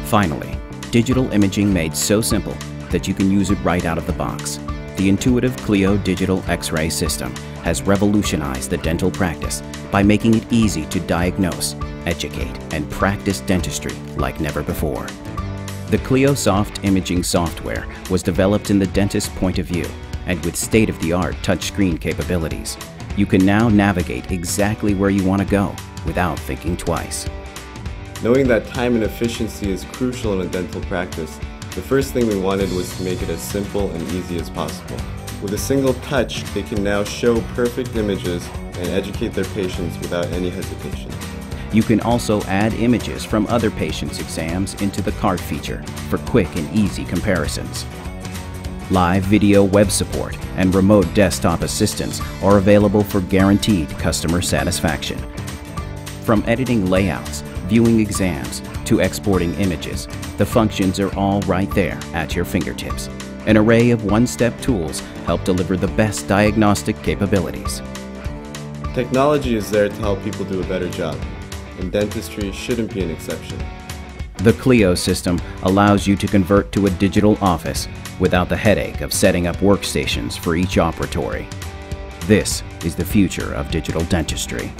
Finally, digital imaging made so simple that you can use it right out of the box. The intuitive Clio digital X-ray system has revolutionized the dental practice by making it easy to diagnose, educate, and practice dentistry like never before. The ClioSoft imaging software was developed in the dentist's point of view, and with state-of-the-art touchscreen capabilities, you can now navigate exactly where you want to go without thinking twice. Knowing that time and efficiency is crucial in a dental practice, the first thing we wanted was to make it as simple and easy as possible. With a single touch, they can now show perfect images and educate their patients without any hesitation. You can also add images from other patients' exams into the cart feature for quick and easy comparisons. Live video web support and remote desktop assistance are available for guaranteed customer satisfaction. From editing layouts, viewing exams, to exporting images, the functions are all right there at your fingertips. An array of one-step tools help deliver the best diagnostic capabilities. Technology is there to help people do a better job, and dentistry shouldn't be an exception. The Clio system allows you to convert to a digital office without the headache of setting up workstations for each operatory. This is the future of digital dentistry.